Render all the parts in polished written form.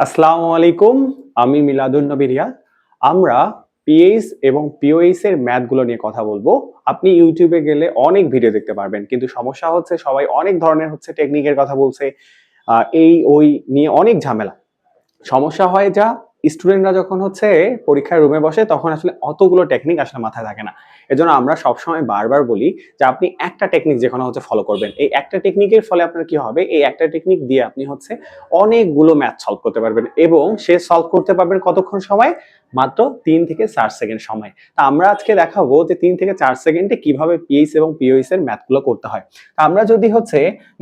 আসসালামু আলাইকুম। আমি মিলাদুন নবী রিয়াদ। আমরা পিএইচ এবং পিওএইচ এর ম্যাথ গুলো নিয়ে কথা বলবো। আপনি ইউটিউবে গেলে অনেক ভিডিও দেখতে পারবেন, কিন্তু সমস্যা হচ্ছে সবাই অনেক ধরনের টেকনিকের কথা বলছে। এই ওই নিয়ে অনেক ঝামেলা। সমস্যা হয় যা, স্টুডেন্টরা যখন পরীক্ষার রুমে বসে তখন আসলে অতগুলো টেকনিক আসলে মাথায় থাকে না। এজন্য আমরা সবসময় বারবার বলি যে আপনি একটা টেকনিক যেকোনো ফলো করবেন। এই একটা টেকনিকের ফলে আপনার কি হবে, এই একটা টেকনিক দিয়ে আপনি অনেকগুলো ম্যাথ সলভ করতে পারবেন, এবং সে সলভ করতে পারবেন কতক্ষণ সময়? মাত্র 3 থেকে 4 সেকেন্ড সময়। তা আমরা আজকে দেখাবো যে 3 থেকে 4 সেকেন্ডে কিভাবে পিএইচ এবং পিওএইচ এর ম্যাথগুলো করতে হয়। তা আমরা যদি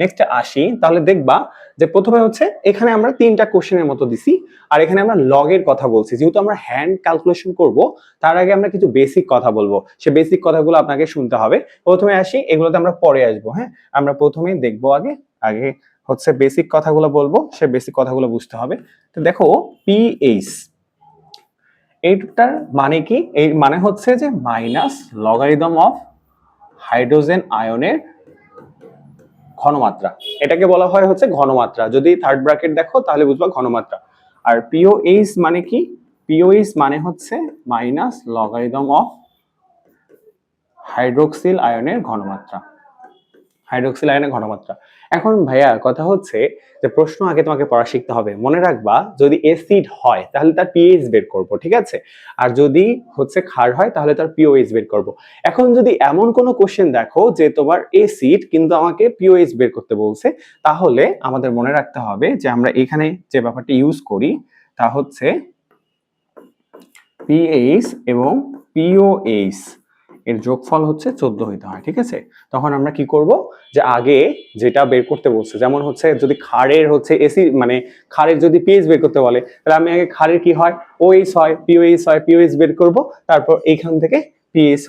নেক্সট আসি, তাহলে দেখবা যে প্রথমে এখানে আমরা 3টা কোশ্চেনের মতো দিছি, আর এখানে আমরা লগের কথা বলছি। যেহেতু আমরা হ্যান্ড ক্যালকুলেশন করব, তার আগে আমরা কিছু বেসিক কথা বলবো। সে বেসিক কথাগুলো আপনাকে শুনতে হবে। প্রথমে আসি, এগুলোতে আমরা পরে আসবো। হ্যাঁ, আমরা প্রথমেই দেখবো আগে আগে বেসিক কথাগুলো বলবো, সে বেসিক কথাগুলো বুঝতে হবে। তো দেখো, পিএইচ এইটার মানে কি? এই মানে হচ্ছে যে মাইনাস লগারিদম অফ হাইড্রোজেন আয়নের ঘনমাত্রা। এটাকে বলা হয় ঘনমাত্রা। যদি থার্ড ব্র্যাকেট দেখো তাহলে বুঝবা ঘনমাত্রা। আর পিওএইচ মানে কি? পিওএইচ মানে মাইনাস লগারিদম অফ হাইড্রোক্সিল আয়নের ঘনমাত্রা। হাইড্রোক্সিল আয়নের ঘনমাত্রা। এখন ভাইয়া কথা যে প্রশ্ন আগে তোমাকে পড়া শিখতে হবে। মনে রাখবা, যদি অ্যাসিড হয় তাহলে তার পিএইচ বের করব, ঠিক আছে? আর যদি ক্ষার হয় তাহলে তার পিওএইচ বের করব। এখন যদি এমন কোনো কোশ্চেন দেখো যে তোমার অ্যাসিড কিন্তু আমাকে পিওএইচ বের করতে বলছে, তাহলে আমাদের মনে রাখতে হবে যে আমরা এখানে যে ব্যাপারটা ইউজ করি তা পিএইচ এবং পিওএইচ এর যোগফল 14 হইতে হয়, ঠিক আছে? তখন আমরা কি করব, যে আগে যেটা বের করতে বলছে, যেমন যদি ক্ষারের এসি মানে ক্ষারের যদি পিএইচ বের করতে বলে, তাহলে আমি আগে ক্ষারের কি হয়, ওএইচ হয়, পিওএইচ হয়, পিওএইচ বের করব, তারপর এইখান থেকে পিএইচ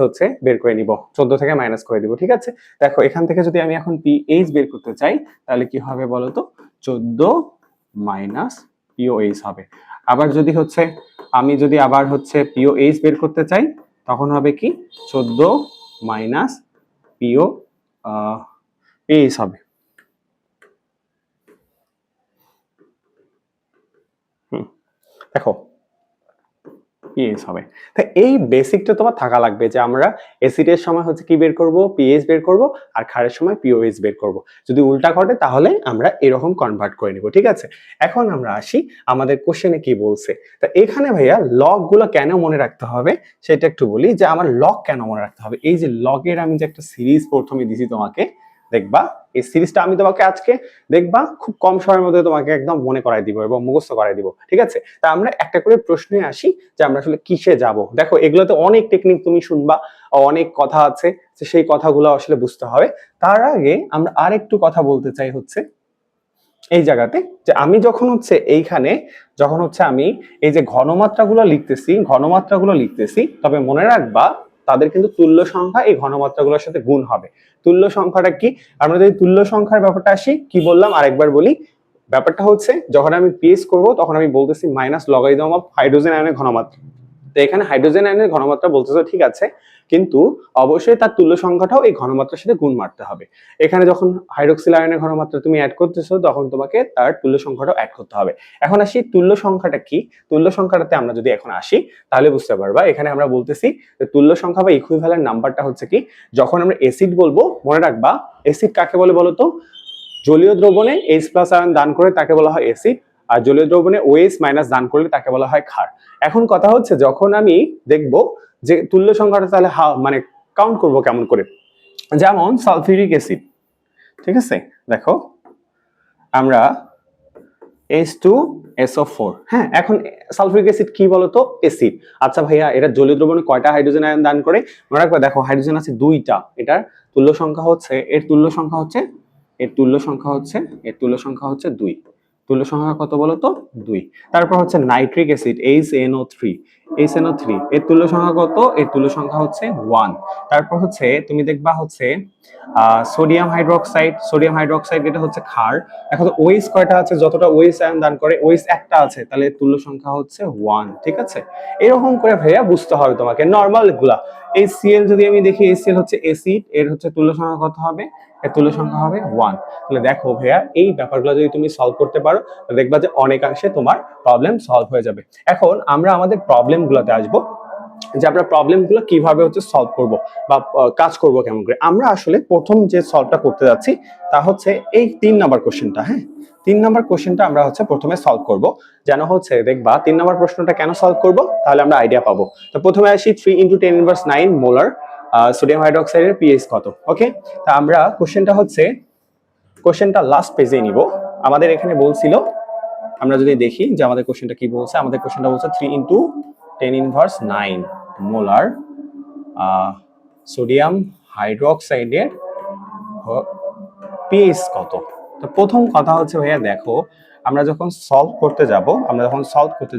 বের করে নিব, 14 থেকে মাইনাস করে দিব, ঠিক আছে? দেখো, এখান থেকে যদি আমি এখন পিএইচ বের করতে চাই, তাহলে কি হবে বলো তো? 14 মাইনাস পিওএইচ হবে। আবার যদি আমি যদি আবার পিওএইচ বের করতে চাই, তখন হবে কি? 14 মাইনাস পিওএইচ হবে। দেখো, পিএইচ হবে। তো এই বেসিকটা তোমার থাকা লাগবে, যে আমরা অ্যাসিডের সময় কি বের করব? পিএইচ বের করব, আর ক্ষারের সময় পিওএইচ বের করব। যদি উল্টা ঘটে তাহলে আমরা এরকম কনভার্ট করে নিব, ঠিক আছে? এখন আমরা আসি আমাদের কোশ্চেনে কি বলছে। তো এখানে ভাইয়া লগ গুলো কেন মনে রাখতে হবে সেটা একটু বলি, যে আমার লগ কেন মনে রাখতে হবে। এই যে লগের আমি যে একটা সিরিজ প্রথমে দিছি তোমাকে, দেখবা এই সিরিজটা আমি তোমাকে আজকে দেখবা খুব কম সময়ের মধ্যে তোমাকে একদম মনে করাই দিব এবং মুখস্থ করাই দিব, ঠিক আছে? তা আমরা একটা করে প্রশ্নে আসি, যে আমরা আসলে কিসে যাব। দেখো, এগুলোতে অনেক টেকনিক তুমি শুনবা, অনেক কথা আছে, যে সেই কথাগুলো আসলে বুঝতে হবে। তার আগে আমরা আরেকটু কথা বলতে চাই এই জায়গাতে, যে আমি যখন এইখানে যখন আমি এই যে ঘনমাত্রাগুলো লিখতেছি, তবে মনে রাখবা তাদের কিন্তু তুল্য সংখ্যা এই ঘনমাত্রাগুলোর সাথে গুণ হবে। তুল্য সংখ্যাটা কি? আমরা যদি তুল্য সংখ্যার ব্যাপারটা আসি, কি বললাম আরেকবার বলি। ব্যাপারটা যখন আমি পিএইচ করব, তখন আমি বলতেছি মাইনাস লগারিদম অফ হাইড্রোজেন আয়নের ঘনমাত্রা। তো এখানে হাইড্রোজেন আয়নের ঘনমাত্রা বলতেছে, ঠিক আছে, কিন্তু অবশ্যই তার তুল্য সংখ্যাটাও এই ঘনমাত্রার সাথে গুণ মারতে হবে। এখানে যখন হাইড্রোক্সিল আয়নের ঘনমাত্রা তুমি অ্যাড করতেছো, তখন তোমাকে তার তুল্য সংখ্যাটাও অ্যাড করতে হবে। এখন আসি তুল্য সংখ্যাটা কি। তুল্য সংখ্যাটাতে আমরা যদি এখন আসি, তাহলে বুঝতে পারবা এখানে আমরা বলতেছি যে তুল্য সংখ্যা বা ইকুইভ্যালেন্ট নাম্বারটা কি, যখন আমরা অ্যাসিড বলবো, মনে রাখবা অ্যাসিড কাকে বলে বলতো? জলীয় দ্রবণে H+ আয়ন দান করে তাকে বলা হয় অ্যাসিড, আর জলীয় দ্রবণে OH- দান করলে তাকে বলা হয় ক্ষার। এখন কথা যখন আমি দেখব যে তুল্য সংখ্যাটা, তাহলে মানে কাউন্ট করব কেমন করে, যেমন সালফিউরিক অ্যাসিড, ঠিক আছে? দেখো, আমরা H2SO4। হ্যাঁ, এখন সালফিউরিক অ্যাসিড কি বলতো? অ্যাসিড। আচ্ছা ভাইয়া, এটা জলীয় দ্রবণে কয়টা হাইড্রোজেন আয়ন দান করে? মনে রাখবা, দেখো হাইড্রোজেন আছে 2টা। এটার তুল্য সংখ্যা এর তুল্য সংখ্যা এর তুল্য সংখ্যা 2। তুল্য সংখ্যা কত বলতো? 2। তারপর নাইট্রিক অ্যাসিড HNO3। এর তুল্য সংখ্যা কত? এর তুল্য সংখ্যা 1। তারপর তুমি দেখবা সোডিয়াম হাইড্রোক্সাইড, এটা ক্ষার। এখন OH কয়টা আছে? যতটা OH আয়ন দান করে, OH একটা আছে, তাহলে এর তুল্য সংখ্যা 1, ঠিক আছে? এরকম করে ভাইয়া বুঝতে হবে তোমাকে নরমাল গুলা। HCl যদি আমি দেখি, HCl অ্যাসিড, এর তুল্য সংখ্যা কত হবে? এর তুল্য সংখ্যা হবে 1। তাহলে দেখো ভাইয়া এই ব্যাপারগুলো যদি তুমি সলভ করতে পারো দেখবা যে অনেকাংশে তোমার প্রবলেম সলভ হয়ে যাবে। এখন আমরা আমাদের প্রবলেমগুলোতে আসবো যে আমরা প্রবলেমগুলো কিভাবে হচ্ছে সলভ করব বা কাজ করব কেমন করে। আমরা আসলে প্রথম যে সলভটা করতে যাচ্ছি তা হচ্ছে এই 3 নাম্বার কোশ্চেনটা। হ্যাঁ, 3 নাম্বার কোশ্চেনটা আমরা হচ্ছে প্রথমে সলভ করব, যেন হচ্ছে দেখবা 3 নাম্বার প্রশ্নটা কেন সলভ করব তাহলে আমরা আইডিয়া পাবো। তো প্রথমে আসি 3 × 10⁻৯ মোলার সোডিয়াম হাইড্রোক্সাইডের পিএইচ কত। ওকে, তা আমরা কোশ্চেনটা লাস্ট পেজে নিব। আমাদের এখানে বলছিল, আমরা যদি দেখি যে আমাদের কোশ্চেনটা কি বলছে, আমাদের কোশ্চেনটা বলছে 3 × 10⁻৯ মোলার সোডিয়াম হাইড্রোক্সাইডের পিএইচ কত। তো প্রথম কথা হচ্ছে ভাইয়া দেখো, আমরা যখন সলভ করতে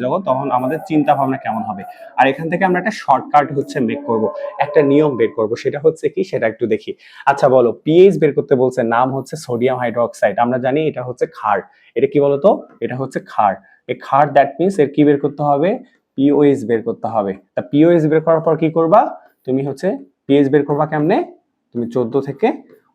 যাব তখন আমাদের চিন্তা ভাবনা কেমন হবে। আর এখান থেকে আমরা একটা শর্টকাট হচ্ছে মেক করব, একটা নিয়ম বের করব। সেটা হচ্ছে কি, সেটা একটু দেখি। আচ্ছা বলো, পিএইচ বের করতে বলছে, নাম হচ্ছে সোডিয়াম হাইড্রোক্সাইড, আমরা জানি এটা হচ্ছে ক্ষার। এটা কি বলতো, এটা হচ্ছে ক্ষার। এই ক্ষার, দ্যাট মিন্স এর কি বের করতে হবে, পিওএইচ বের করতে হবে। তা পিওএইচ বের করার পর কি করবা, তুমি হচ্ছে পিএইচ বের করবা কেমনে, তুমি 14 থেকে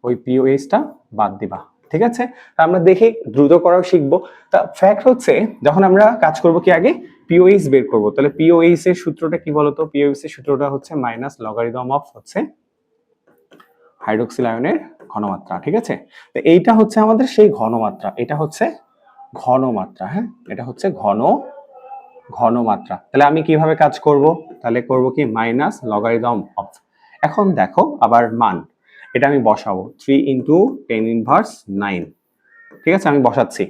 ওই পিওএইচটা বাদ দিবা। ঠিক আছে, আমরা দেখে দ্রুত করাও শিখবো। তা ফ্যাক্ট হচ্ছে, যখন আমরা কাজ করব কি আগে পিওএইচ বের করব, তাহলে পিওএইচ এর সূত্রটা কি বলতো, পিওএইচ এর সূত্রটা হচ্ছে মাইনাস লগারিদম অফ হচ্ছে হাইড্রোক্সিল আয়নের ঘনমাত্রা। ঠিক আছে, তো এইটা হচ্ছে আমাদের সেই ঘনমাত্রা, এটা হচ্ছে ঘনমাত্রা। হ্যাঁ, এটা হচ্ছে ঘনমাত্রা। তাহলে আমি কিভাবে কাজ করব, তাহলে করব কি মাইনাস লগারিদম অফ, এখন দেখো আবার মান, এটা আমি বসাবো 3 × 10⁻৯। ঠিক আছে, আমি বসাচ্ছি।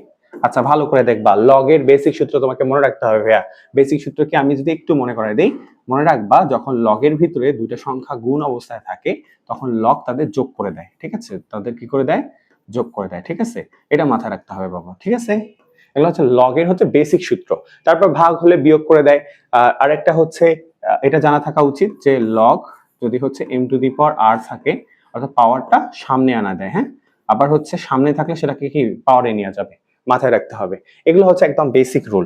আচ্ছা ভালো করে দেখবা, লগের বেসিক সূত্র তোমাকে মনে রাখতে হবে ভাইয়া। বেসিক সূত্র কি আমি যদি একটু মনে করাই দেই, মনে রাখবা যখন লগের ভিতরে দুইটা সংখ্যা গুণ অবস্থায় থাকে তখন লগ তাদের যোগ করে দেয়। ঠিক আছে, তাদের কি করে দেয়, যোগ করে দেয়। ঠিক আছে, এটা মাথায় রাখতে হবে বাবা। ঠিক আছে, এগুলো হচ্ছে লগের হচ্ছে বেসিক সূত্র। তারপর ভাগ হলে বিয়োগ করে দেয়। আরেকটা হচ্ছে এটা জানা থাকা উচিত যে লগ যদি হচ্ছে m⁴ থাকে, অর্থাৎ পাওয়ারটা সামনে আনা দেয়। হ্যাঁ, আবার হচ্ছে সামনে থাকলে সেটাকে কি পাওয়ারে নিয়ে যাবে, মাথায় রাখতে হবে। এগুলো হচ্ছে একদম বেসিক রুল।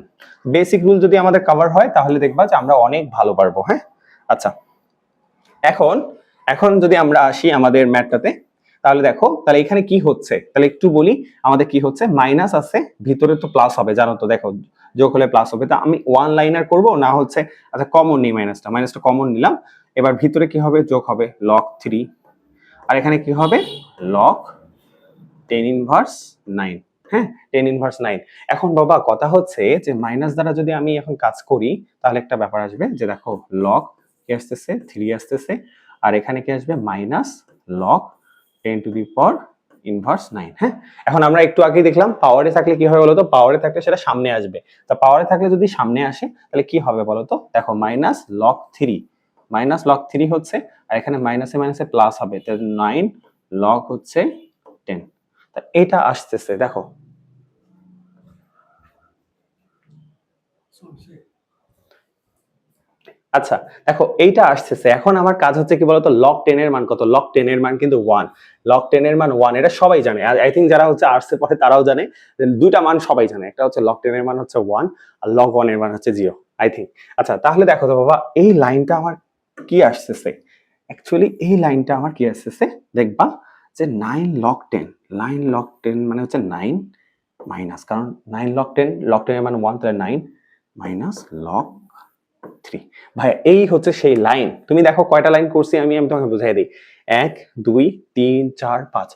বেসিক রুল যদি আমাদের কভার হয় তাহলে দেখবা যে আমরা অনেক ভালো পারবো। হ্যাঁ, আচ্ছা এখন যদি আমরা আসি আমাদের ম্যাথটাতে, তাহলে দেখো তাহলে এখানে কি হচ্ছে, তাহলে একটু বলি আমাদের কি হচ্ছে, মাইনাস আছে ভিতরে তো প্লাস হবে, জানো তো, দেখো যোগ হলে প্লাস হবে। তা আমি ওয়ান লাইনার করব না হচ্ছে, আচ্ছা কমন নিই, মাইনাসটা কমন নিলাম। এবার ভিতরে কি হবে, যোগ হবে log 3, আর এখানে কি হবে log 10⁻৯। হ্যাঁ, 10⁻৯। এখন বাবা কথা হচ্ছে যে মাইনাস দ্বারা যদি আমি এখন কাজ করি তাহলে একটা ব্যাপার আসবে যে দেখো log কি আসতেছে, 3 আসতেছে, আর এখানে কি আসবে মাইনাস log 10⁻৯। হ্যাঁ, এখন আমরা একটু আগে দেখলাম পাওয়ারে থাকলে কি হবে বলতো, পাওয়ারে থাকলে সেটা সামনে আসবে। তা পাওয়ারে থাকলে যদি সামনে আসে তাহলে কি হবে বলতো, দেখো মাইনাস log 3 হচ্ছে, আর এখানে মাইনাসে মাইনাসে প্লাস হবে, তাহলে 9 log হচ্ছে 10। তা এটা আসতেছে দেখো, আচ্ছা দেখো এইটা আসতেছে। এখন আমার কাজ হচ্ছে কি বলতো, log 10 এর মান কত, log 10 এর মান কিন্তু 1, log 10 এর মান 1, এটা সবাই জানে। আই থিঙ্ক যারা হচ্ছে আর্টসে পড়ে তারাও জানে, দুইটা মান সবাই জানে, একটা হচ্ছে log 10 এর মান হচ্ছে 1 আর log 1 এর মান হচ্ছে 0, আই থিঙ্ক। আচ্ছা তাহলে দেখো তো বাবা, এই লাইনটা আমার কি আসতেছে, অ্যাকচুয়ালি এই লাইনটা আমার কি আসতেছে, দেখবা যে 9 log 10, 9 log 10 মানে হচ্ছে 9 মাইনাস, কারণ 9 log 10 এর মান 1, তাহলে 9 মাইনাস log 3। ভাই এই হচ্ছে সেই লাইন। তুমি দেখো কয়টা লাইন করছি আমি তোমাকে বুঝাই দিই, 1 2 3 4 5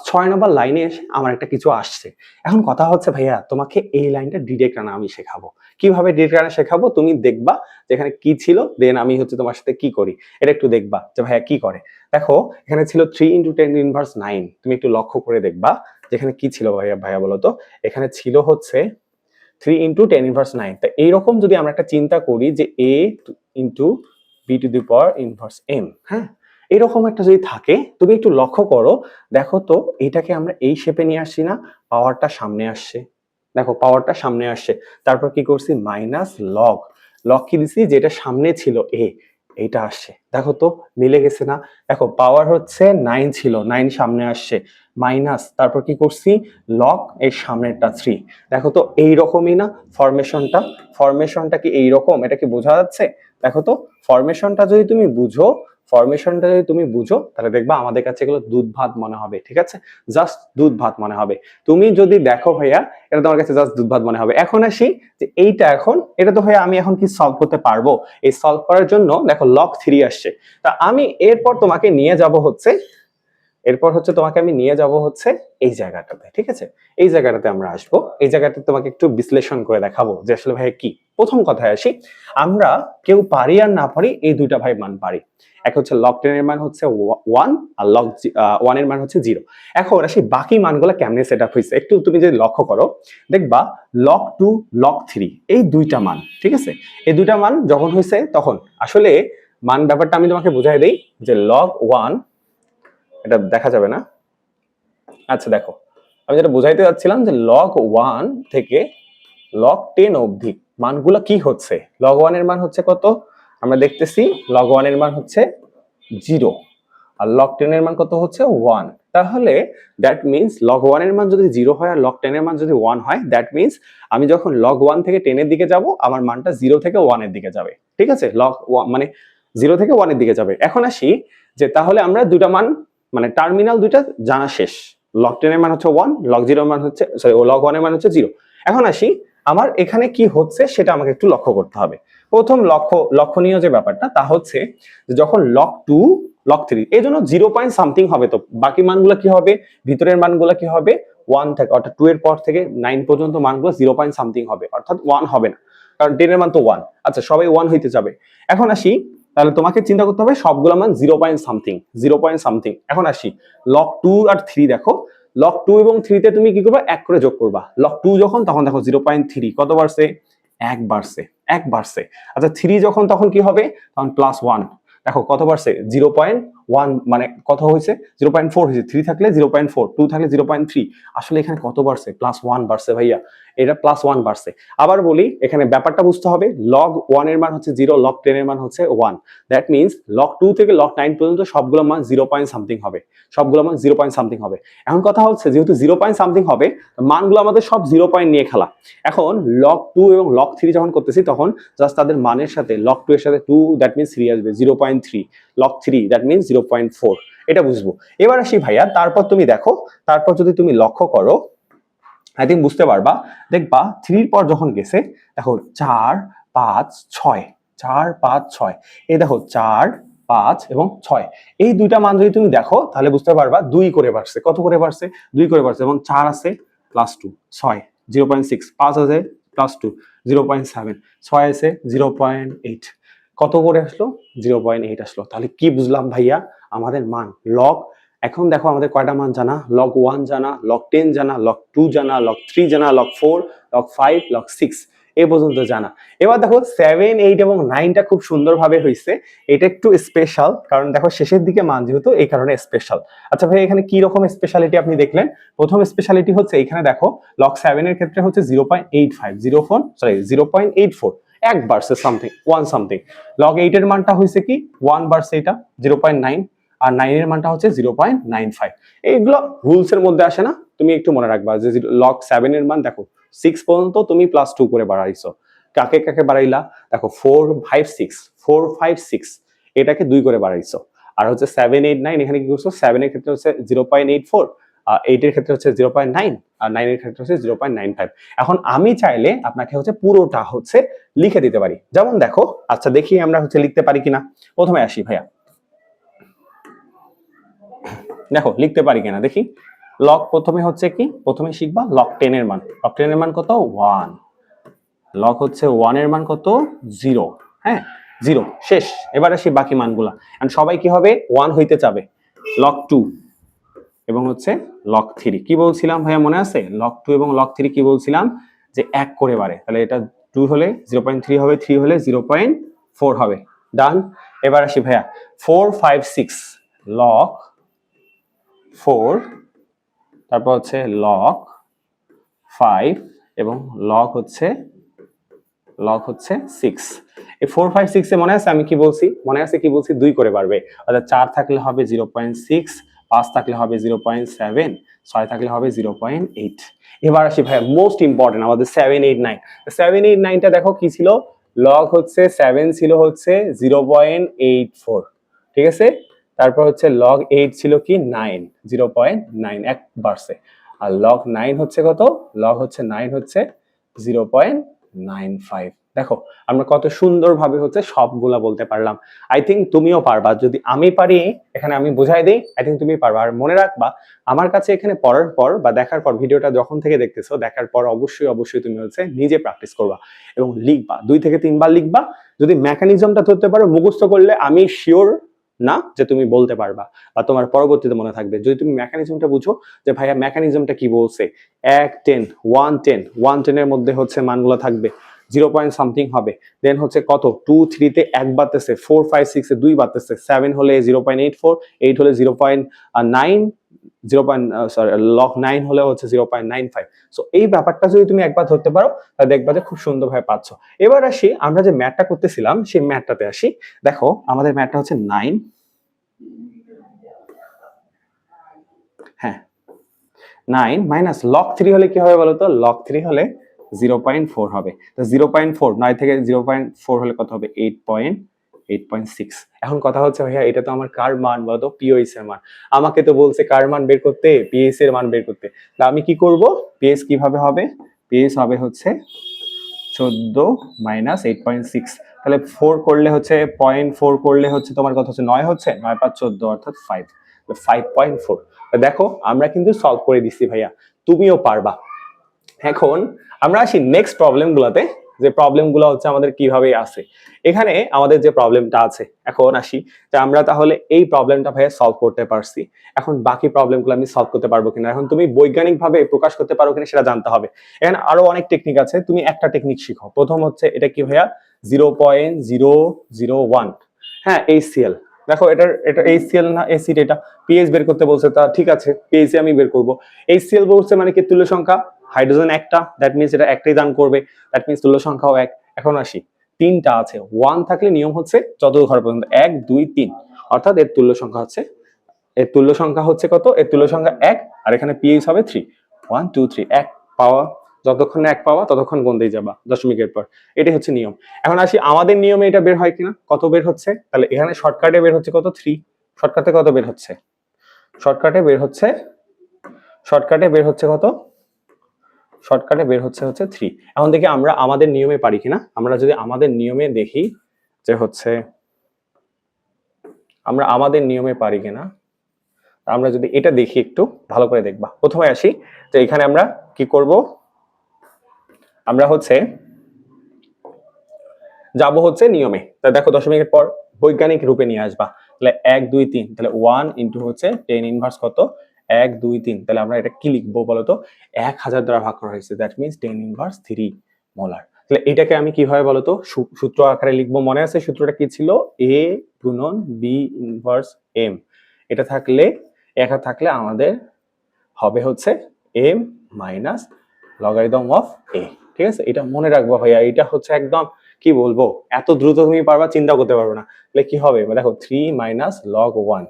6 নম্বর লাইনে এসে আমার একটা কিছু আসছে। এখন কথা হচ্ছে ভাইয়া তোমাকে এই লাইনটা ডিরেক্ট আনা আমি শেখাবো। কিভাবে ডিরেক্ট আনা শেখাবো, তুমি দেখবা যেখানে কি ছিল, দেন আমি হচ্ছে তোমার সাথে কি করি এটা একটু দেখবা যে ভাইয়া কি করে। দেখো এখানে ছিল 3 × 10⁻৯, তুমি একটু লক্ষ্য করে দেখবা যেখানে কি ছিল ভাইয়া বলো তো, এখানে ছিল হচ্ছে 3 × 10⁻৯। তা এইরকম যদি আমরা একটা চিন্তা করি যে a × b⁻⁻m, হ্যাঁ এরকম একটা যদি থাকে, তুমি একটু লক্ষ্য করো, দেখো তো এটাকে আমরা এই শেপে নিয়ে আসছি না, পাওয়ারটা সামনে আসছে, দেখো পাওয়ারটা সামনে আসছে, তারপর কি করছি মাইনাস লগ কি দিছি, যেটা সামনে ছিল a, এইটা আসছে, দেখো তো মিলে গেছে না। দেখো পাওয়ার হচ্ছে 9 ছিল, 9 সামনে আসছে, মাইনাস তারপর কি করছি লগ এর সামনেরটা 3, দেখো তো এইরকমই না ফরমেশনটা কি এইরকম, এটা কি বোঝা যাচ্ছে। দেখো তো ফরমেশনটা যদি তুমি বুঝো, ফরমেশনটা যদি তুমি বুঝো তাহলে দেখবা আমাদের কাছে এগুলো দুধ ভাত মনে হবে, ঠিক আছে, জাস্ট দুধ ভাত মনে হবে। তুমি যদি দেখো ভাইয়া এটা তোমার কাছে জাস্ট দুধ ভাত মনে হবে। এখন আসি যে এইটা, এখন এটা তো ভাইয়া আমি এখন কি সলভ করতে পারবো? এই সলভ করার জন্য দেখো লগ 3 আসছে, তা আমি এরপর তোমাকে নিয়ে যাব হচ্ছে, এরপর হচ্ছে তোমাকে আমি নিয়ে যাব হচ্ছে এই জায়গাটাতে, ঠিক আছে, এই জায়গাটাতে আমরা আসবো, এই জায়গাটাতে তোমাকে একটু বিশ্লেষণ করে দেখাবো যে আসলে ভাই কি। প্রথম কথায় আসি, আমরা কেউ পারি আর না পারি এই দুইটা ভাই মান পারি। এক হচ্ছে লগ 10 এর মান হচ্ছে 1 আর লগ 1 এর মান হচ্ছে 0। এখন আসি বাকি মানগুলো কেমনে সেট আপ হয়েছে একটু তুমি যদি লক্ষ্য করো, দেখবা লগ 2 লগ 3 এই দুইটা মান, ঠিক আছে, এই দুইটা মান যখন হয়েছে তখন আসলে মান ব্যাপারটা আমি তোমাকে বুঝাই দেই যে লগ 1, এটা দেখা যাবে না, আচ্ছা দেখো আমি যেটা বুঝাইতে যাচ্ছিলাম যে লগ 1 থেকে লগ 10 অবধি মানগুলো কি হচ্ছে। লগ 1 এর মান হচ্ছে কত, আমরা দেখতেছি লগ 1 এর মান হচ্ছে 0 আর লগ 10 এর মান কত হচ্ছে 1। তাহলে দ্যাট মিন্স লগ 1 এর মান যদি 0 হয় আর লগ 10 এর মান যদি 1 হয়, দ্যাট মিন্স আমি যখন লগ 1 থেকে 10 এর দিকে যাব আমার মানটা 0 থেকে 1 এর দিকে যাবে, ঠিক আছে, লগ মানে 0 থেকে 1 এর দিকে যাবে। এখন আসি যে তাহলে আমরা দুটা মান মানে টার্মিনাল দুইটা জানা শেষ, লগ 10 এর মান হচ্ছে 1, লগ 0 এর মান হচ্ছে সরি লগ 1 এর মান হচ্ছে 0। এখন আসি আমার এখানে কি হচ্ছে সেটা আমাকে একটু লক্ষ্য করতে হবে। প্রথম লক্ষণীয় যে ব্যাপারটা তা হচ্ছে যখন লগ 2 লগ 3 এই জন্য 0 পয়েন্ট সামথিং হবে, তো বাকি মানগুলো কি হবে, ভিতরের মানগুলো কি হবে 1 থেকে অর্থাৎ 2 এর পর থেকে 9 পর্যন্ত মানগুলো 0 পয়েন্ট সামথিং হবে, অর্থাৎ 1 হবে না, কারণ 10 এর মান তো 1। আচ্ছা সবাই 1 হইতে যাবে। এখন আসি তাহলে তোমাকে চিন্তা করতে হবে সবগুলো মান 0 পয়েন্ট সামথিং, 0 পয়েন্ট সামথিং। এখন আসি লগ 2 আর 3, দেখো লগ 2 এবং 3 তে তুমি কি করবা, এক করে যোগ করবা। লগ 2 যখন তখন দেখো 0.3 কত বাড়ছে, 1 বাড়ছে, 1 বাড়ছে। আচ্ছা 3 যখন তখন কি হবে, তখন +1, দেখো কত বাড়ছে 0.1 মানে কত হয়েছে 0.4 হয়েছে, 3 থাকলে 0.4, 2 থাকলে 0.3, আসলে এখানে কত বাড়ছে +1 বাড়ছে ভাইয়া, এটা +1 বাড়ছে। আবার বলি এখানে ব্যাপারটা বুঝতে হবে, লগ 1 এর মান হচ্ছে 0, লগ 10 এর মান হচ্ছে 1, দ্যাট মিন্স লগ 2 থেকে লগ 9 পর্যন্ত সবগুলো মান 0 পয়েন্ট সামথিং হবে, সবগুলো মান 0 পয়েন্ট সামথিং হবে। এখন কথা হচ্ছে যেহেতু 0 পয়েন্ট সামথিং হবে মানগুলো আমাদের সব 0 পয়েন্ট নিয়ে খেলা। এখন লগ 2 এবং লগ 3 যখন করতেছি তখন জাস্ট তাদের মানের সাথে লগ 2 এর সাথে 2 দ্যাট মিন্স 3 আসবে, 0.3, লগ 3 দ্যাট মিন্স 0.4, এটা বুঝবো। এবার আসি ভাইয়া তারপর তুমি দেখো, তারপর যদি তুমি লক্ষ্য করো আই থিঙ্ক বুঝতে পারবা, দেখবা 3 এর পর যখন গেছে দেখো 4 5 6, 4 5 6, এই দেখো 4 5 এবং 6 এই দুইটা মান যদি তুমি দেখো তাহলে বুঝতে পারবা 2 করে বাড়ছে। কত করে বাড়ছে, 2 করে বাড়ছে। এবং 4 আছে +2, 6 0.6, 5 আছে +2 0.7, 6 আছে 0.8, কত করে আসলো 0.8 আসলো। তাহলে কি বুঝলাম ভাইয়া, আমাদের মান লগ, এখন দেখো আমাদের কয়টা মান জানা, লগ 1 জানা, লগ 10 জানা, লগ 2 জানা, লগ 3 জানা, লগ 4, লগ 5, লগ 6 এই পর্যন্ত জানা। এবার দেখো 7 8 এবং 9টা খুব সুন্দরভাবে হয়েছে, এটা একটু স্পেশাল কারণ দেখো শেষের দিকে মান যেহেতু এই কারণে স্পেশাল। আচ্ছা ভাই এখানে কি রকম স্পেশালিটি আপনি দেখলেন, প্রথম স্পেশালিটি হচ্ছে এখানে দেখো লগ 7 এর ক্ষেত্রে হচ্ছে 0.85 0.84, 1 বাড়ছে সামথিং 1 সামথিং। লগ 8 এর মানটা হয়েছে কি 1 বাড়ছে, এটা 0.9, আর 9 এর মানটা হচ্ছে 0.95। এইগুলো রুলস এর মধ্যে আসে না, তুমি একটু মনে রাখবা যে লগ 7 এর মান দেখো 6 পর্যন্ত তুমি +2 করে বাড়াইছো, কাকে কাকে বাড়াইলা দেখো 4 5 6, 4 5 6 এটাকে 2 করে বাড়াইছো। আর হচ্ছে 7 8 9 এখানে কি করছো, 7 এর ক্ষেত্রে হচ্ছে 0.84, 8 এর ক্ষেত্রে হচ্ছে 0.9, আর 9 এর ক্ষেত্রে হচ্ছে 0.95। এখন আমি চাইলে আপনাকে হচ্ছে পুরোটা হচ্ছে লিখে দিতে পারি, যেমন দেখো, আচ্ছা দেখি আমরা হচ্ছে লিখতে পারি কিনা। প্রথমে আসি ভাইয়া, দেখো লিখতে পারি কিনা দেখি। লগ প্রথমে হচ্ছে কি, প্রথমে শিখবা লগ 10 এর মান, লগ 10 এর মান কত 1, লগ হচ্ছে 1 এর মান কত 0, হ্যাঁ 0 শেষ। এবার আসি বাকি মানগুলা, এন্ড সবাই কি হবে 1 হইতে যাবে। লগ 2 এবং হচ্ছে লগ 3 কি বলছিলাম ভাইয়া মনে আছে, লগ 2 এবং লগ 3 কি বলছিলাম যে 1 করে বাড়ে, তাহলে এটা 2 হলে 0.3 হবে, 3 হলে 0.4 হবে, ডান। এবার আসি ভাইয়া 4 5 6, লগ 4, তারপর হচ্ছে লগ 5 এবং লগ হচ্ছে 6। এই 4 5 6 এ মনে আছে আমি কি বলছি, মনে আছে কি বলছি 2 করে বাড়বে, অর্থাৎ 4 থাকলে হবে 0.6, 5 থাকলে হবে 0.7, 6 থাকলে হবে 0.8। এবার আসি ভাই মোস্ট ইম্পর্টেন্ট আমাদের 7 8 9, 7 8 9টা দেখো কি ছিল, লগ হচ্ছে 7 ছিল হচ্ছে 0.84, ঠিক আছে। তারপর হচ্ছে log 8 ছিল কি 9, 0.9 এক বাড়ছে। আর log 9 হচ্ছে কত? log হচ্ছে 9 হচ্ছে 0.95। দেখো আমরা কত সুন্দরভাবে হচ্ছে সবগুলা বলতে পারলাম। আই থিঙ্ক তুমিও পারবা। যদি আমি পারি এখানে আমি বুঝাই দেই, আই থিঙ্ক তুমি পারবা। আর মনে রাখবা আমার কাছে এখানে পড়ার পর বা দেখার পর, ভিডিওটা যখন থেকে দেখতেছো দেখার পর অবশ্যই অবশ্যই তুমি হচ্ছে নিজে প্র্যাকটিস করবা এবং লিখবা, 2 থেকে 3 বার লিখবা। যদি মেকানিজমটা ধরতে পারো, মুখস্থ করলে আমি শিওর না যে তুমি বলতে পারবা বা তোমার পরবর্তীতে মনে থাকবে। যদি তুমি মেকানিজমটা বুঝো যে ভাইয়া মেকানিজমটা কি বলছে, 1 10 1 10 1 10 এর মধ্যে হচ্ছে মানগুলো থাকবে 0 পয়েন্ট সামথিং হবে, দেন হচ্ছে কত 2 3 তে 1 বাড়তেছে, 4 5 6 এ 2 বাড়তেছে, 7 হলে 0.84, 8 হলে 0.9, 0. log 9 হলে হচ্ছে 0.95। সো এই ব্যাপারটা যদি তুমি একবার ধরতে পারো তাহলে দেখবা যে খুব সুন্দরভাবে পাচ্ছ। এবার আসি আমরা যে ম্যাথটা করতেছিলাম সেই ম্যাথটাতে আসি। দেখো আমাদের ম্যাথটা হচ্ছে 9, হ্যাঁ 9 মাইনাস log 3 হলে কি হবে বলো তো? log 3 হলে 0.4 হবে। তো 0.4 9 থেকে 0.4 হলে কত হবে? 8.6। এখন কথা হচ্ছে ভাইয়া এটা তো আমার কার মান বলতো? পিওএস এর মান। আমাকে তো বলছে কার মান বের করতে, পিএস এর মান বের করতে। তাহলে আমি কি করব? পিএস কিভাবে হবে? পিএস হবে হচ্ছে 14 মাইনাস 8.6। তাহলে 4 করলে হচ্ছে 0.4 করলে হচ্ছে তোমার কত হচ্ছে? 9 হচ্ছে, 9 5 14 অর্থাৎ 5। 5.4। দেখো আমরা কিন্তু সলভ করে দিচ্ছি ভাইয়া, তুমিও পারবা। এখন আমরা আসি নেক্সট প্রবলেম গুলাতে, যে প্রবলেম গুলো হচ্ছে আমাদের কিভাবে আছে। এখানে আমাদের যে প্রবলেমটা আছে, এখন আসি যে আমরা তাহলে এই প্রবলেমটা ভাইয়া সলভ করতে পারছি। এখন বাকি প্রবলেমগুলো আমি সলভ করতে পারবো কিনা, এখন তুমি বৈজ্ঞানিকভাবে প্রকাশ করতে পারো কিনা সেটা জানতে হবে। এখানে আরো অনেক টেকনিক আছে, তুমি একটা টেকনিক শিখো। প্রথম হচ্ছে এটা কি ভাইয়া? 0.001, হ্যাঁ HCl। দেখো এটা HCl না অ্যাসিড, এটা পিএইচ বের করতে বলছে, তা ঠিক আছে পিএইচ আমি বের করব। HCl বলছে মানে কি? তুল্য সংখ্যা, হাইড্রোজেন একটা, দ্যাট মিন্স এটা একটাই দান করবে, দ্যাট মিন্স তুল্য সংখ্যাও এক। এখন আসি, তিনটা আছে, 1 থাকলে নিয়ম হচ্ছে যত ঘর পর্যন্ত 1 2 3, অর্থাৎ এর তুল্য সংখ্যা হচ্ছে, এর তুল্য সংখ্যা হচ্ছে কত? এর তুল্য সংখ্যা 1, আর এখানে পিএইচ হবে 3। 1 2 3 1 পাওয়া, যতক্ষণ না 1 পাওয়া ততক্ষণ গুনতেই যাবা দশমিকের পর। এটাই হচ্ছে নিয়ম। এখন আসি আমাদের নিয়মে এটা বের হয় কিনা, কত বের হচ্ছে? তাহলে এখানে শর্টকাটে বের হচ্ছে কত? 3। শর্টকাটে কত বের হচ্ছে? শর্টকাটে বের হচ্ছে, শর্টকাটে বের হচ্ছে কত? শর্টকাটে বের হচ্ছে 3। এখন দেখি আমরা আমাদের নিয়মে পারি কিনা। আমরা যদি আমাদের নিয়মে দেখি যে হচ্ছে আমরা আমাদের নিয়মে পারি কিনা, আমরা যদি এটা দেখি একটু ভালো করে দেখবা। প্রথমে আসি যে এখানে আমরা কি করব, আমরা হচ্ছে যাব হচ্ছে নিয়মে। তা দেখো দশমিকের পর বৈজ্ঞানিক রূপে নিয়ে আসবা। তাহলে 1 2 3, তাহলে 1 ইনটু হচ্ছে 10 ইনভার্স কত? 1 2 3। তাহলে আমরা এটা কি লিখবো বলতো? 1000 দ্বারা ভাগ করা হয়েছে, দ্যাট মিন্স 10 ইনভার্স 3 মোলার। তাহলে এটাকে আমি কিভাবে বলতো সূত্র আকারে লিখবো? মনে আছে সূত্রটা কি ছিল? a গুণন b ইনভার্স m। এটা থাকলে, একা থাকলে আমাদের হবে হচ্ছে m minus logarithm of a। ঠিক আছে, এটা মনে রাখবো ভাইয়া। এটা হচ্ছে একদম কি বলবো, এত দ্রুত তুমি পারবা, চিন্তা করতে পারবে না। তাহলে কি হবে দেখো, 3 minus log 1,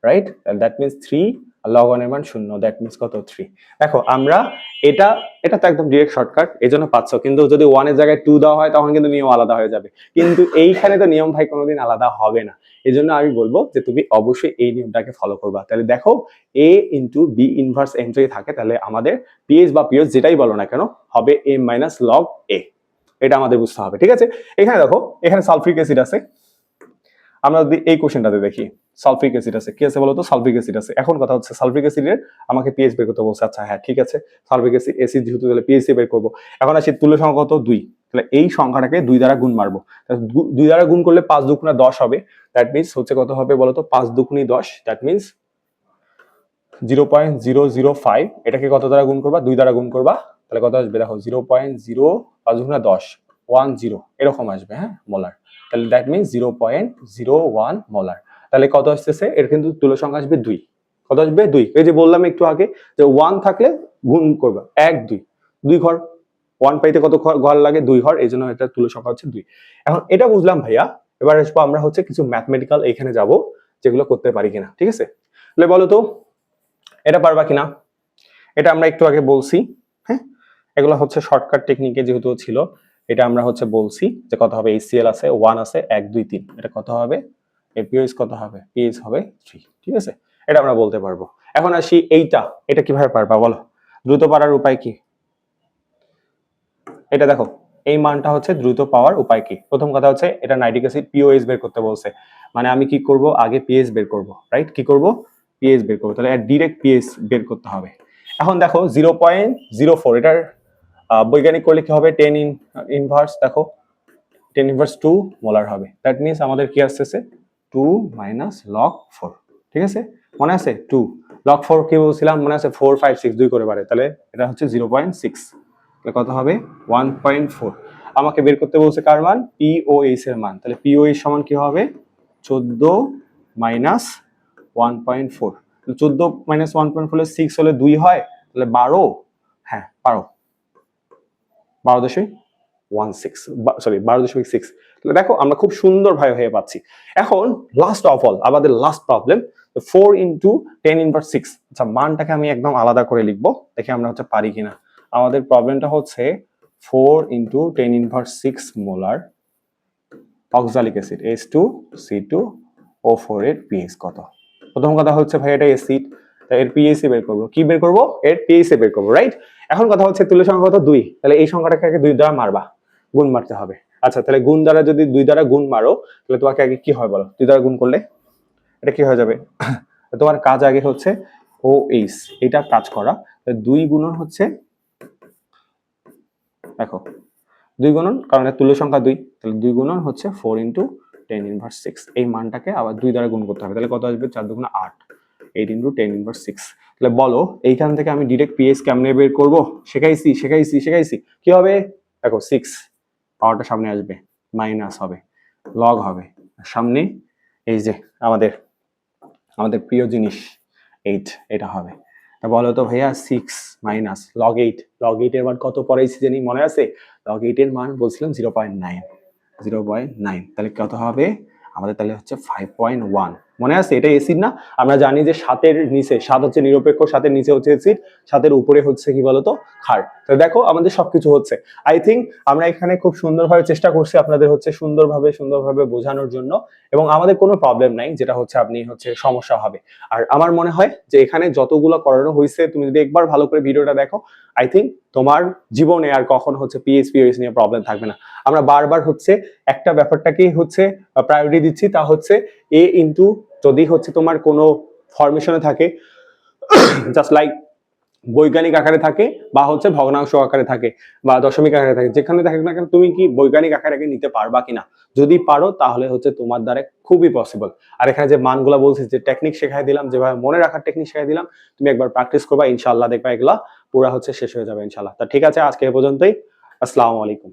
right? That means 3, আর লগ 1 এর মান 0, দ্যাট মিন্স কত? 3। দেখো আমরা এটা এটা তো একদম ডিরেক্ট শর্টকাট, এজন্য পাচ্ছ। কিন্তু যদি 1 এর জায়গায় 2 দেওয়া হয় তখন কিন্তু নিয়ম আলাদা হয়ে যাবে। কিন্তু এইখানে তো নিয়ম ভাই কোনোদিন আলাদা হবে না। এজন্য আমি বলবো যে তুমি অবশ্যই এই নিয়মটাকে ফলো করবা। তাহলে দেখো a into b inverse m যদি থাকে তাহলে আমাদের পিএইচ বা পিএইচ যেটাই বলো না কেন হবে m মাইনাস লগ a। এটা আমাদের বুঝতে হবে, ঠিক আছে? এখানে দেখো এখানে সালফিউরিক অ্যাসিড আছে। আমরা যদি এই কোশ্চেনটাতে দেখি, সালফিউরিক অ্যাসিড আছে, কি আছে বলতো? সালফিউরিক অ্যাসিড আছে। এখন কথা হচ্ছে সালফিউরিক অ্যাসিডের আমাকে পিএইচ বের করতে বলছে। আচ্ছা হ্যাঁ ঠিক আছে, সালফিউরিক অ্যাসিড যেহেতু, তাহলে পিএইচ বের করব। এখন আসি তুল্য সংখ্যা কত? 2। তাহলে এই সংখ্যাটাকে 2 দ্বারা গুণ মারবো। 2 দ্বারা গুণ করলে 5 দুগুণে 10 হবে, দ্যাট মিন্স হচ্ছে কত হবে বলতো? 5 দুগুণে 10, দ্যাট মিন্স 0.005। এটাকে কত দ্বারা গুণ করবা? 2 দ্বারা গুণ করবা, তাহলে কত আসবে দেখো? 0.0 5 দুগুণে 10 10 এরকম আসবে, হ্যাঁ মোলার। তাহলে দ্যাট মিন্স 0.01 মোলার। তাহলে কত আসতেছে? এর কিন্তু তুল্য সংখ্যা আসবে 2। কত আসবে? 2। এই যে বললাম একটু আগে যে 1 থাকলে গুণ করবা 1 2, 2 ঘর। 1 পাইতে কত ঘর লাগে? 2 ঘর, এই জন্য এটা তুল্য সংখ্যা হচ্ছে 2। এখন এটা বুঝলাম ভাইয়া। এবার আসবো আমরা হচ্ছে কিছু ম্যাথমেটিক্যাল এখানে যাব, যেগুলো করতে পারি কিনা, ঠিক আছে? তাহলে বলো তো এটা পারবা কিনা? এটা আমরা একটু আগে বলছি, হ্যাঁ এগুলো হচ্ছে শর্টকাট টেকনিকে যেহেতু ছিল, এটা আমরা হচ্ছে বলছি যে কত হবে? HCl আছে, 1 আছে, 1 2 3, এটা কত হবে? এর পিওএইচ কত হবে? পিএইচ হবে 3, ঠিক আছে? এটা আমরা বলতে পারবো। এখন আসি এটা কিভাবে পারবা বলো? দ্রুত পারার উপায় কি? এটা দেখো, এই মানটা হচ্ছে দ্রুত পাওয়ার উপায় কি? প্রথম কথা হচ্ছে এটা নাইট্রিক অ্যাসিড পিওএইচ বের করতে বলছে। মানে আমি কি করব? আগে পিএইচ বের করব, রাইট? কি করব? পিএইচ বের করব। তাহলে ডাইরেক্ট পিএইচ বের করতে হবে। এখন দেখো 0.04, এটার বৈজ্ঞানিক করলে কি হবে? 10 ইনভার্স, দেখো 10 ইনভার্স 2 মোলার হবে। দ্যাট মিন্স আমাদের কি আসছে? 2 মাইনাস log 4, ঠিক আছে? মনে আছে? 2 log 4 কি বলছিলাম? মনে আছে? 4 5 6 2 করে পারে। তাহলে এটা হচ্ছে 0.6, তাহলে কত হবে? 1.4। আমাকে বের করতে বলছে কার মান? পিওএইচ এর মান। তাহলে পিওএইচ সমান কি হবে? 14 মাইনাস 1.4। 14 মাইনাস 1.4 হলে 6 হলে 2 হয়, তাহলে 12, হ্যাঁ 12.6। তাহলে দেখো আমরা খুব সুন্দর ভাবে হয়ে পাচ্ছি। এখন লাস্ট অফ অল আমাদের লাস্ট প্রবলেম 4 ইন্টু 10 ইনভার্স 6। আচ্ছা, মানটাকে আমি একদম আলাদা করে লিখবো, দেখি আমরা হচ্ছে পারি কিনা। আমাদের প্রবলেমটা হচ্ছে 4 into 10 inverse 6 molar oxalic acid H2C2O4 এর পিএইচ কত? প্রথম কথা হচ্ছে ভাই এটা অ্যাসিড, এর পিএইচ বের করব। কি বের করব? এর পিএইচ বের করব, রাইট? এখন কথা হচ্ছে তুল্য সংখ্যা কত? 2। তাহলে এই সংখ্যাটাকে আগে 2 দ্বারা মারবা, গুণ মারতে হবে। আচ্ছা, তাহলে গুণ দ্বারা যদি 2 দ্বারা গুণ মারো, তাহলে তোমাকে আগে কি হয় বলো? 2 দ্বারা গুণ করলে এটা কি হয়ে যাবে? তোমার কাজ আগে হচ্ছে OH, এটা কাজ করা। 2 গুণন হচ্ছে, দেখো 2 গুণন, কারণ এর তুল্য সংখ্যা 2, তাহলে 2 গুণন হচ্ছে 4 ইন্টু 10 ইনভার্স 6। এই মানটাকে আবার 2 দ্বারা গুণ করতে হবে। তাহলে কত আসবে? 4 দুগুণে 8, 8 ইন্টু 10 ইনভার্স 6। তাহলে বলো এইখান থেকে আমি ডিরেক্ট পিএইচ কেমনে বের করব? শেখাইছি। কি হবে? দেখো 6, পাওয়ারটা সামনে আসবে, মাইনাস হবে, লগ হবে, সামনে এই যে আমাদের প্রিয় জিনিস 8, এটা হবে। বলো তো ভাইয়া 6 মাইনাস log 8, এর মান কত পড়াইছি জানি, মনে আছে? log 8 এর মান বলছিলাম 0.9। তাহলে কত হবে আমাদের? তাহলে হচ্ছে 5.1। মনে আছে? এটা অ্যাসিড না? আমরা জানি যে 7 এর নিচে, 7 হচ্ছে নিরপেক্ষ, 7 এর নিচে হচ্ছে অ্যাসিড, 7 এর উপরে হচ্ছে কি বলতো? ক্ষার। তো দেখো আমাদের সবকিছু হচ্ছে। আই থিঙ্ক আমরা এখানে খুব সুন্দরভাবে চেষ্টা করছি আপনাদের হচ্ছে সুন্দরভাবে বোঝানোর জন্য, এবং আমাদের কোনো প্রবলেম নাই যেটা হচ্ছে আপনি হচ্ছে সমস্যা হবে। আর আমার মনে হয় যে এখানে যতগুলো করানো হয়েছে, তুমি যদি একবার ভালো করে ভিডিওটা দেখো, আই থিঙ্ক তোমার জীবনে আর কখন হচ্ছে পিএইচ নিয়ে প্রবলেম থাকবে না। আমরা বারবার হচ্ছে একটা ব্যাপারটাকেই হচ্ছে প্রায়োরিটি দিচ্ছি, তা হচ্ছে এ ইন্টু, যদি হচ্ছে তোমার কোনো ফরমেশনে থাকে, জাস্ট লাইক বৈজ্ঞানিক আকারে থাকে বা হচ্ছে ভগ্নাংশ আকারে থাকে বা দশমিক আকারে থাকে, যেখানে থাকে না কেন, তুমি কি বৈজ্ঞানিক আকারে নিতে পারবা কিনা? যদি পারো তাহলে হচ্ছে তোমার দ্বারা খুবই পসিবল। আর এখানে যে মানগুলা বলছি, যে টেকনিক শেখাই দিলাম, যেভাবে মনে রাখার টেকনিক শেখাই দিলাম, তুমি একবার প্র্যাকটিস করবা, ইনশাআল্লাহ দেখবা এগুলা পুরা হচ্ছে শেষ হয়ে যাবে ইনশাআল্লাহ। তা ঠিক আছে, আজকে এ পর্যন্তই। আসসালামু আলাইকুম।